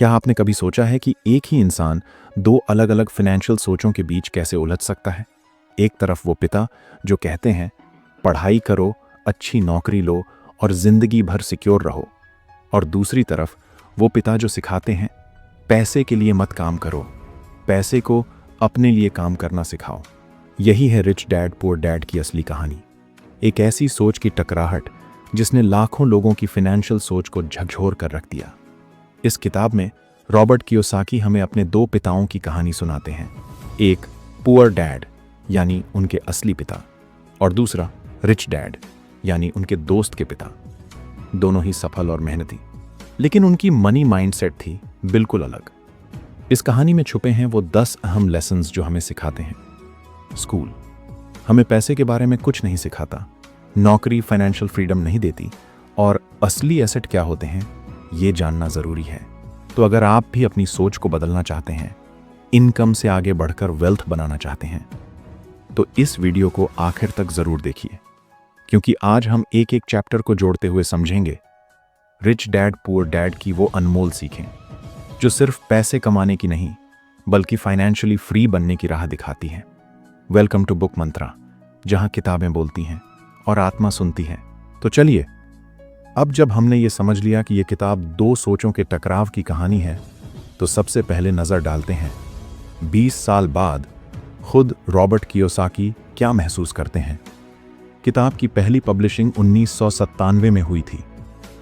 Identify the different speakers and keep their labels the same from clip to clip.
Speaker 1: क्या आपने कभी सोचा है कि एक ही इंसान दो अलग अलग फाइनेंशियल सोचों के बीच कैसे उलझ सकता है? एक तरफ वो पिता जो कहते हैं पढ़ाई करो, अच्छी नौकरी लो और जिंदगी भर सिक्योर रहो, और दूसरी तरफ वो पिता जो सिखाते हैं पैसे के लिए मत काम करो, पैसे को अपने लिए काम करना सिखाओ। यही है रिच डैड पुअर डैड की असली कहानी। एक ऐसी सोच की टकराहट जिसने लाखों लोगों की फाइनेंशियल सोच को झकझोर कर रख दिया। इस किताब में रॉबर्ट कियोसाकी हमें अपने दो पिताओं की कहानी सुनाते हैं, एक पुअर डैड यानी उनके असली पिता, और दूसरा रिच डैड यानी उनके दोस्त के पिता। दोनों ही सफल और मेहनती, लेकिन उनकी मनी माइंडसेट थी बिल्कुल अलग। इस कहानी में छुपे हैं वो 10 अहम लेसन्स जो हमें सिखाते हैं। स्कूल हमें पैसे के बारे में कुछ नहीं सिखाता, नौकरी फाइनेंशियल फ्रीडम नहीं देती, और असली एसेट क्या होते हैं ये जानना जरूरी है। तो अगर आप भी अपनी सोच को बदलना चाहते हैं, इनकम से आगे बढ़कर वेल्थ बनाना चाहते हैं, तो इस वीडियो को आखिर तक जरूर देखिए, क्योंकि आज हम एक एक चैप्टर को जोड़ते हुए समझेंगे रिच डैड पुअर डैड की वो अनमोल सीखें जो सिर्फ पैसे कमाने की नहीं बल्कि फाइनेंशियली फ्री बनने की राह दिखाती है। वेलकम टू बुक मंत्रा, जहां किताबें बोलती हैं और आत्मा सुनती है। तो चलिए, अब जब हमने ये समझ लिया कि ये किताब दो सोचों के टकराव की कहानी है, तो सबसे पहले नजर डालते हैं 20 साल बाद खुद रॉबर्ट कियोसाकी क्या महसूस करते हैं। किताब की पहली पब्लिशिंग 1997 में हुई थी।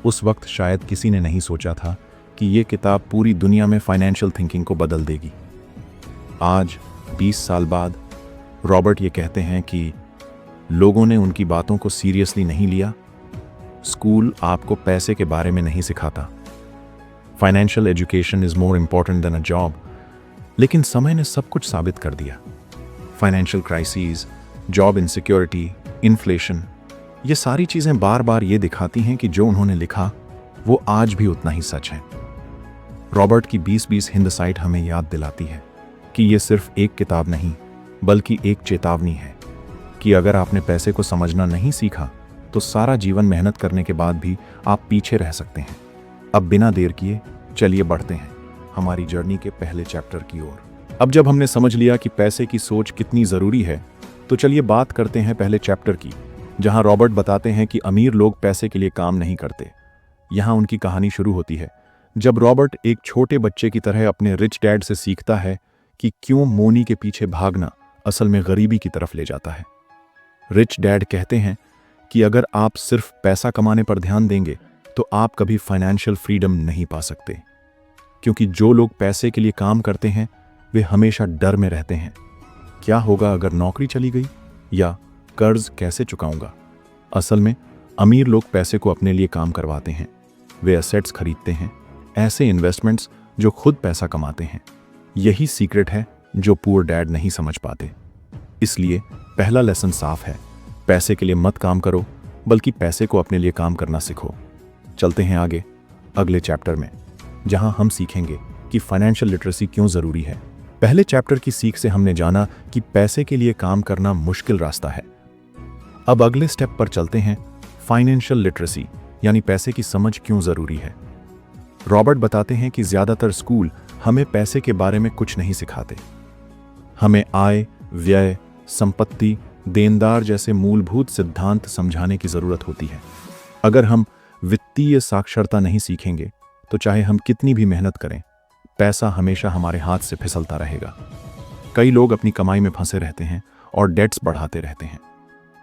Speaker 1: उस वक्त शायद किसी ने नहीं सोचा था कि ये किताब पूरी दुनिया में फाइनेंशियल थिंकिंग को बदल देगी। आज 20 साल बाद रॉबर्ट ये कहते हैं कि लोगों ने उनकी बातों को सीरियसली नहीं लिया। स्कूल आपको पैसे के बारे में नहीं सिखाता, financial education is more important than a job. लेकिन समय ने सब कुछ साबित कर दिया। Financial crisis, job insecurity, inflation, ये सारी चीजें बार बार ये दिखाती हैं कि जो उन्होंने लिखा वो आज भी उतना ही सच है। रॉबर्ट की 20-20 हिंदसाइट हमें याद दिलाती है कि ये सिर्फ एक किताब नहीं बल्कि एक चेतावनी है कि अगर आपने पैसे को समझना नहीं सीखा तो सारा जीवन मेहनत करने के बाद भी आप पीछे रह सकते हैं। अब बिना देर किए चलिए बढ़ते हैं हमारी जर्नी के पहले चैप्टर की ओर। अब जब हमने समझ लिया कि पैसे की सोच कितनी ज़रूरी है, तो चलिए बात करते हैं पहले चैप्टर की, जहां रॉबर्ट बताते हैं कि अमीर लोग पैसे के लिए काम नहीं करते। यहां उनकी कहानी शुरू होती है जब रॉबर्ट एक छोटे बच्चे की तरह अपने रिच डैड से सीखता है कि क्यों मोनी के पीछे भागना असल में गरीबी की तरफ ले जाता है। रिच डैड कहते हैं कि अगर आप सिर्फ पैसा कमाने पर ध्यान देंगे तो आप कभी फाइनेंशियल फ्रीडम नहीं पा सकते, क्योंकि जो लोग पैसे के लिए काम करते हैं वे हमेशा डर में रहते हैं। क्या होगा अगर नौकरी चली गई, या कर्ज कैसे चुकाऊंगा। असल में अमीर लोग पैसे को अपने लिए काम करवाते हैं। वे एसेट्स खरीदते हैं, ऐसे इन्वेस्टमेंट्स जो खुद पैसा कमाते हैं। यही सीक्रेट है जो पुअर डैड नहीं समझ पाते। इसलिए पहला लेसन साफ है, पैसे के लिए मत काम करो बल्कि पैसे को अपने लिए काम करना सीखो। चलते हैं आगे अगले चैप्टर में, जहां हम सीखेंगे कि फाइनेंशियल लिटरेसी क्यों जरूरी है। पहले चैप्टर की सीख से हमने जाना कि पैसे के लिए काम करना मुश्किल रास्ता है। अब अगले स्टेप पर चलते हैं, फाइनेंशियल लिटरेसी यानी पैसे की समझ क्यों जरूरी है। रॉबर्ट बताते हैं कि ज्यादातर स्कूल हमें पैसे के बारे में कुछ नहीं सिखाते। हमें आय, व्यय, संपत्ति, देनदार जैसे मूलभूत सिद्धांत समझाने की जरूरत होती है। अगर हम वित्तीय साक्षरता नहीं सीखेंगे तो चाहे हम कितनी भी मेहनत करें, पैसा हमेशा हमारे हाथ से फिसलता रहेगा। कई लोग अपनी कमाई में फंसे रहते हैं और डेट्स बढ़ाते रहते हैं।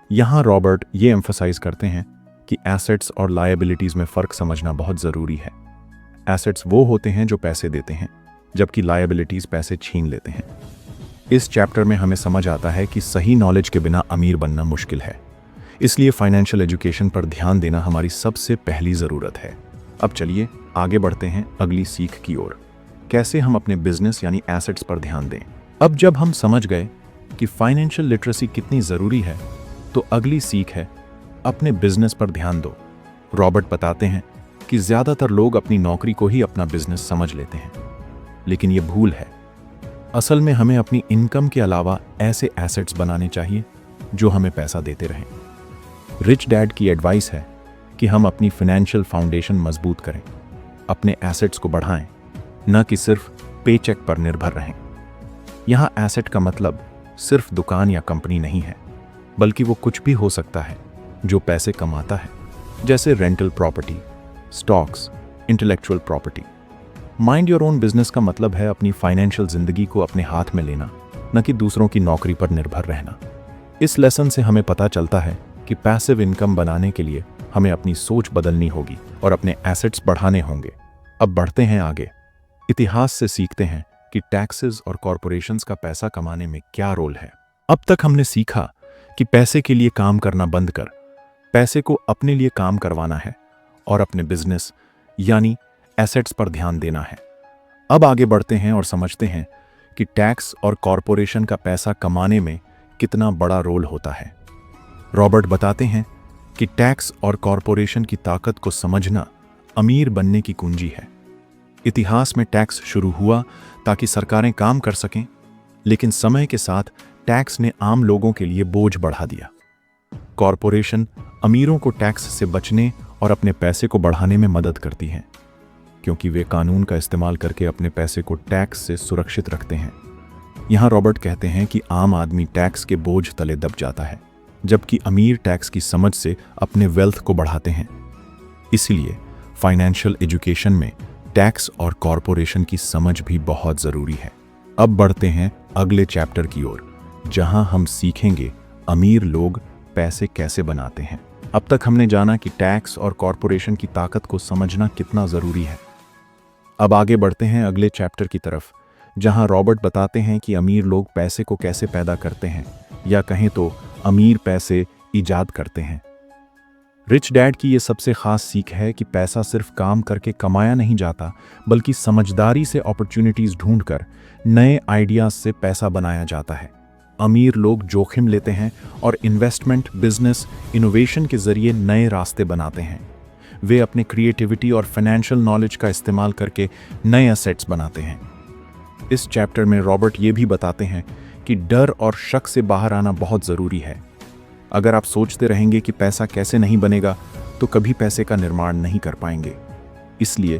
Speaker 1: यहां रॉबर्ट ये एम्फसाइज करते हैं कि एसेट्स और लायबिलिटीज में फर्क समझना बहुत जरूरी है। एसेट्स वो होते हैं जो पैसे देते हैं, जबकि लायबिलिटीज पैसे छीन लेते हैं। इस चैप्टर में हमें समझ आता है कि सही नॉलेज के बिना अमीर बनना मुश्किल है। इसलिए फाइनेंशियल एजुकेशन पर ध्यान देना हमारी सबसे पहली जरूरत है। अब चलिए आगे बढ़ते हैं अगली सीख की ओर, कैसे हम अपने बिजनेस यानी एसेट्स पर ध्यान दें। अब जब हम समझ गए कि फाइनेंशियल लिटरेसी कितनी जरूरी है, तो अगली सीख है अपने बिजनेस पर ध्यान दो। रॉबर्ट बताते हैं कि ज्यादातर लोग अपनी नौकरी को ही अपना बिजनेस समझ लेते हैं, लेकिन यह भूल है। असल में हमें अपनी इनकम के अलावा ऐसे एसेट्स बनाने चाहिए जो हमें पैसा देते रहें। रिच डैड की एडवाइस है कि हम अपनी फाइनेंशियल फाउंडेशन मजबूत करें, अपने एसेट्स को बढ़ाएं न कि सिर्फ पेचेक पर निर्भर रहें। यहाँ एसेट का मतलब सिर्फ दुकान या कंपनी नहीं है, बल्कि वो कुछ भी हो सकता है जो पैसे कमाता है, जैसे rental property, stocks, intellectual property. Mind your own business का मतलब है अपनी फाइनेंशियल जिंदगी को अपने हाथ में लेना, न कि दूसरों की नौकरी पर निर्भर रहना। इस लेसन से हमें पता चलता है कि पैसिव इनकम बनाने के लिए हमें अपनी सोच बदलनी होगी और अपने एसेट्स बढ़ाने होंगे। अब बढ़ते हैं आगे। इतिहास से सीखते हैं कि टैक्सेस और कॉरपोरेशंस का पैसा कमाने में क्या रोल है। अब तक हमने सीखा कि पैसे के लिए काम करना बंद कर पैसे को अपने लिए काम करवाना है और अपने बिजनेस यानी एसेट्स पर ध्यान देना है। अब आगे बढ़ते हैं और समझते हैं कि टैक्स और कॉरपोरेशन का पैसा कमाने में कितना बड़ा रोल होता है। रॉबर्ट बताते हैं कि टैक्स और कॉरपोरेशन की ताकत को समझना अमीर बनने की कुंजी है। इतिहास में टैक्स शुरू हुआ ताकि सरकारें काम कर सकें, लेकिन समय के साथ टैक्स ने आम लोगों के लिए बोझ बढ़ा दिया। कॉरपोरेशन अमीरों को टैक्स से बचने और अपने पैसे को बढ़ाने में मदद करती हैं, क्योंकि वे कानून का इस्तेमाल करके अपने पैसे को टैक्स से सुरक्षित रखते हैं। यहाँ रॉबर्ट कहते हैं कि आम आदमी टैक्स के बोझ तले दब जाता है, जबकि अमीर टैक्स की समझ से अपने वेल्थ को बढ़ाते हैं। इसलिए फाइनेंशियल एजुकेशन में टैक्स और कॉरपोरेशन की समझ भी बहुत जरूरी है। अब बढ़ते हैं अगले चैप्टर की ओर, जहां हम सीखेंगे अमीर लोग पैसे कैसे बनाते हैं। अब तक हमने जाना कि टैक्स और कॉरपोरेशन की ताकत को समझना कितना जरूरी है। अब आगे बढ़ते हैं अगले चैप्टर की तरफ, जहां रॉबर्ट बताते हैं कि अमीर लोग पैसे को कैसे पैदा करते हैं, या कहें तो अमीर पैसे ईजाद करते हैं। रिच डैड की ये सबसे खास सीख है कि पैसा सिर्फ काम करके कमाया नहीं जाता, बल्कि समझदारी से अपॉर्चुनिटीज ढूंढकर नए आइडियाज से पैसा बनाया जाता है। अमीर लोग जोखिम लेते हैं और इन्वेस्टमेंट, बिजनेस, इनोवेशन के जरिए नए रास्ते बनाते हैं। वे अपने क्रिएटिविटी और फाइनेंशियल नॉलेज का इस्तेमाल करके नए एसेट्स बनाते हैं। इस चैप्टर में रॉबर्ट ये भी बताते हैं कि डर और शक से बाहर आना बहुत ज़रूरी है। अगर आप सोचते रहेंगे कि पैसा कैसे नहीं बनेगा, तो कभी पैसे का निर्माण नहीं कर पाएंगे। इसलिए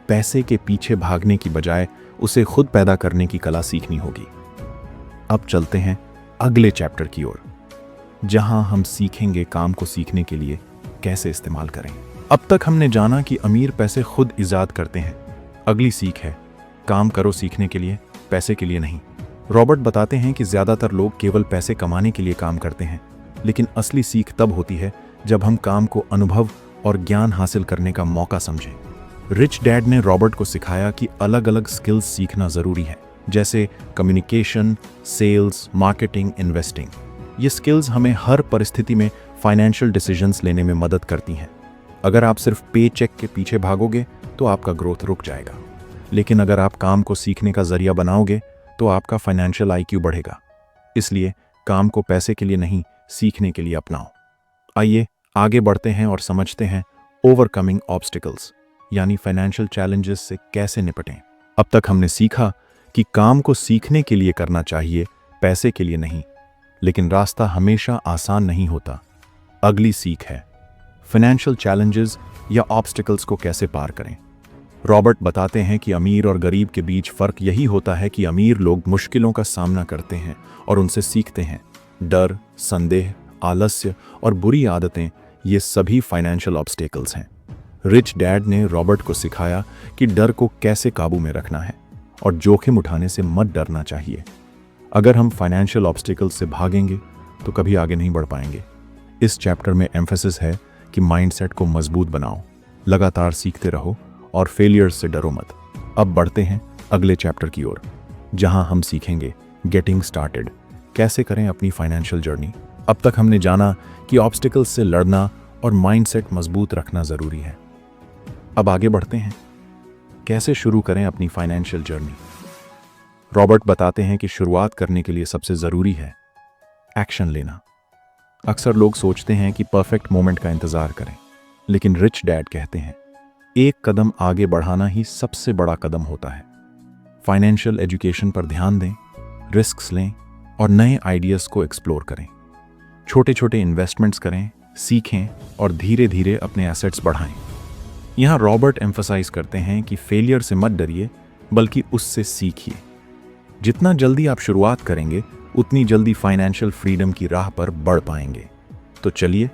Speaker 1: पैसे के पीछे भागने की बजाय उसे खुद पैदा करने की कला सीखनी होगी। अब चलते हैं अगले चैप्टर की ओर, जहां हम सीखेंगे काम को सीखने के लिए कैसे इस्तेमाल करें। अब तक हमने जाना कि अमीर पैसे खुद इजाद करते हैं। अगली सीख है काम करो सीखने के लिए, पैसे के लिए नहीं। रॉबर्ट बताते हैं कि ज्यादातर लोग केवल पैसे कमाने के लिए काम करते हैं, लेकिन असली सीख तब होती है जब हम काम को अनुभव और ज्ञान हासिल करने का मौका समझें। रिच डैड ने रॉबर्ट को सिखाया कि अलग अलग स्किल्स सीखना जरूरी है, जैसे कम्युनिकेशन, सेल्स, मार्केटिंग, इन्वेस्टिंग। ये स्किल्स हमें हर परिस्थिति में फाइनेंशियल डिसीजंस लेने में मदद करती हैं। अगर आप सिर्फ पे चेक के पीछे भागोगे तो आपका ग्रोथ रुक जाएगा, लेकिन अगर आप काम को सीखने का जरिया बनाओगे तो आपका फाइनेंशियल IQ बढ़ेगा। इसलिए काम को पैसे के लिए नहीं, सीखने के लिए अपनाओ। आइए आगे बढ़ते हैं और समझते हैं ओवरकमिंग ऑब्स्टिकल्स, यानी फाइनेंशियल चैलेंजेस से कैसे निपटें। अब तक हमने सीखा कि काम को सीखने के लिए करना चाहिए, पैसे के लिए नहीं, लेकिन रास्ता हमेशा आसान नहीं होता। अगली सीख है फाइनेंशियल चैलेंजेस या ऑब्स्टिकल्स को कैसे पार करें। रॉबर्ट बताते हैं कि अमीर और गरीब के बीच फर्क यही होता है कि अमीर लोग मुश्किलों का सामना करते हैं और उनसे सीखते हैं। डर, संदेह, आलस्य और बुरी आदतें, ये सभी फाइनेंशियल ऑब्स्टिकल्स हैं। रिच डैड ने रॉबर्ट को सिखाया कि डर को कैसे काबू में रखना है और जोखिम उठाने से मत डरना चाहिए। अगर हम फाइनेंशियल ऑब्स्टिकल्स से भागेंगे तो कभी आगे नहीं बढ़ पाएंगे। इस चैप्टर में एम्फेसिस है कि माइंडसेट को मजबूत बनाओ, लगातार सीखते रहो और फेलियर्स से डरो मत। अब बढ़ते हैं अगले चैप्टर की ओर, जहां हम सीखेंगे गेटिंग स्टार्टेड, कैसे करें अपनी फाइनेंशियल जर्नी। अब तक हमने जाना कि ऑब्स्टिकल्स से लड़ना और माइंडसेट मजबूत रखना जरूरी है। अब आगे बढ़ते हैं कैसे शुरू करें अपनी फाइनेंशियल जर्नी। रॉबर्ट बताते हैं कि शुरुआत करने के लिए सबसे जरूरी है एक्शन लेना। अक्सर लोग सोचते हैं कि परफेक्ट मोमेंट का इंतजार करें, लेकिन रिच डैड कहते हैं एक कदम आगे बढ़ाना ही सबसे बड़ा कदम होता है। फाइनेंशियल एजुकेशन पर ध्यान दें, रिस्क्स लें और नए आइडियाज को एक्सप्लोर करें। छोटे छोटे इन्वेस्टमेंट्स करें, सीखें और धीरे धीरे अपने एसेट्स बढ़ाएं। यहाँ रॉबर्ट एम्फसाइज करते हैं कि फेलियर से मत डरिए, बल्कि उससे सीखिए। जितना जल्दी आप शुरुआत करेंगे उतनी जल्दी फाइनेंशियल फ्रीडम की राह पर बढ़ पाएंगे। तो चलिए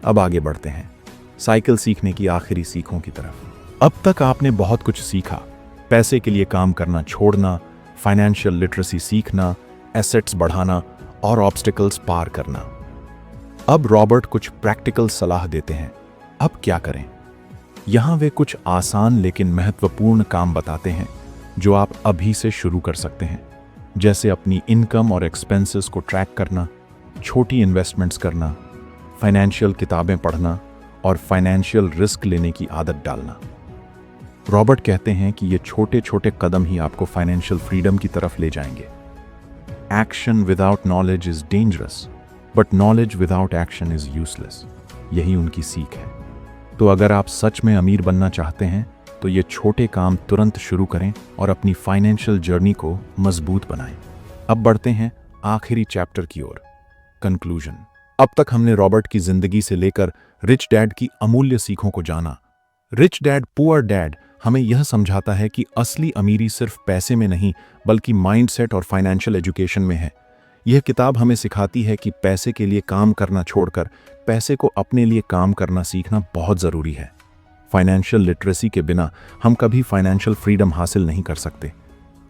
Speaker 1: अब आगे बढ़ते हैं साइकिल सीखने की आखिरी सीखों की तरफ। अब तक आपने बहुत कुछ सीखा, पैसे के लिए काम करना छोड़ना, फाइनेंशियल लिटरेसी सीखना, एसेट्स बढ़ाना और ऑब्स्टिकल्स पार करना। अब रॉबर्ट कुछ प्रैक्टिकल सलाह देते हैं। अब क्या करें? यहां वे कुछ आसान लेकिन महत्वपूर्ण काम बताते हैं जो आप अभी से शुरू कर सकते हैं, जैसे अपनी इनकम और एक्सपेंसेस को ट्रैक करना, छोटी इन्वेस्टमेंट्स करना, फाइनेंशियल किताबें पढ़ना और फाइनेंशियल रिस्क लेने की आदत डालना। रॉबर्ट कहते हैं कि ये छोटे छोटे कदम ही आपको फाइनेंशियल फ्रीडम की तरफ ले जाएंगे। Action without knowledge is dangerous, but knowledge without action is useless. यही उनकी सीख है। तो अगर आप सच में अमीर बनना चाहते हैं तो ये छोटे काम तुरंत शुरू करें और अपनी फाइनेंशियल जर्नी को मजबूत बनाएं। अब बढ़ते हैं आखिरी चैप्टर की ओर, कंक्लूजन। अब तक हमने रॉबर्ट की जिंदगी से लेकर रिच डैड की अमूल्य सीखों को जाना। रिच डैड पुअर डैड हमें यह समझाता है कि असली अमीरी सिर्फ पैसे में नहीं बल्कि माइंडसेट और फाइनेंशियल एजुकेशन में है। यह किताब हमें सिखाती है कि पैसे के लिए काम करना छोड़कर पैसे को अपने लिए काम करना सीखना बहुत ज़रूरी है। फाइनेंशियल लिटरेसी के बिना हम कभी फाइनेंशियल फ्रीडम हासिल नहीं कर सकते।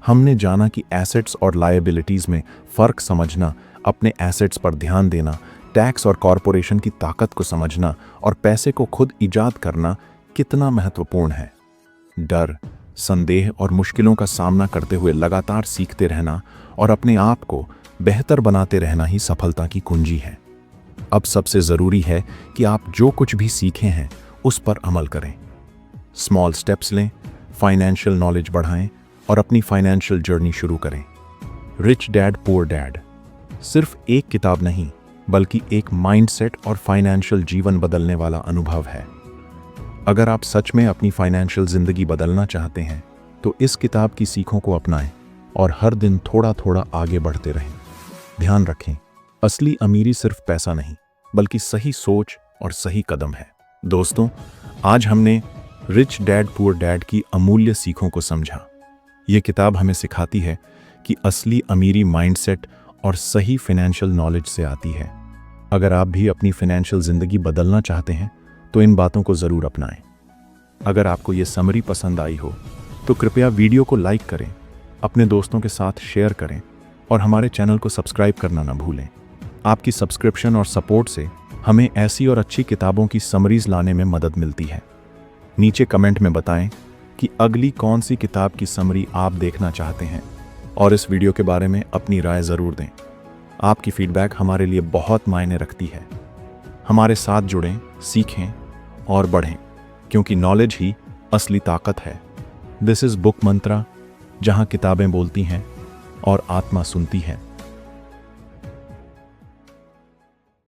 Speaker 1: हमने जाना कि एसेट्स और लायबिलिटीज़ में फ़र्क समझना, अपने एसेट्स पर ध्यान देना, टैक्स और कॉरपोरेशन की ताकत को समझना और पैसे को खुद ईजाद करना कितना महत्वपूर्ण है। डर, संदेह और मुश्किलों का सामना करते हुए लगातार सीखते रहना और अपने आप को बेहतर बनाते रहना ही सफलता की कुंजी है। अब सबसे ज़रूरी है कि आप जो कुछ भी सीखे हैं उस पर अमल करें। स्मॉल स्टेप्स लें, फाइनेंशियल नॉलेज बढ़ाएं और अपनी फाइनेंशियल जर्नी शुरू करें। रिच डैड पुअर डैड सिर्फ एक किताब नहीं बल्कि एक माइंडसेट और फाइनेंशियल जीवन बदलने वाला अनुभव है। अगर आप सच में अपनी फाइनेंशियल जिंदगी बदलना चाहते हैं तो इस किताब की सीखों को अपनाएं और हर दिन थोड़ा थोड़ा आगे बढ़ते रहें। ध्यान रखें, असली अमीरी सिर्फ पैसा नहीं बल्कि सही सोच और सही कदम है। दोस्तों, आज हमने रिच डैड पुअर डैड की अमूल्य सीखों को समझा। ये किताब हमें सिखाती है कि असली अमीरी माइंडसेट और सही फाइनेंशियल नॉलेज से आती है। अगर आप भी अपनी फाइनेंशियल जिंदगी बदलना चाहते हैं तो इन बातों को ज़रूर अपनाएं। अगर आपको ये समरी पसंद आई हो तो कृपया वीडियो को लाइक करें, अपने दोस्तों के साथ शेयर करें और हमारे चैनल को सब्सक्राइब करना ना भूलें। आपकी सब्सक्रिप्शन और सपोर्ट से हमें ऐसी और अच्छी किताबों की समरीज लाने में मदद मिलती है। नीचे कमेंट में बताएं कि अगली कौन सी किताब की समरी आप देखना चाहते हैं और इस वीडियो के बारे में अपनी राय ज़रूर दें। आपकी फीडबैक हमारे लिए बहुत मायने रखती है। हमारे साथ जुड़ें, सीखें और बढ़ें, क्योंकि नॉलेज ही असली ताकत है। दिस इज़ बुक मंत्रा, जहां किताबें बोलती हैं और आत्मा सुनती है।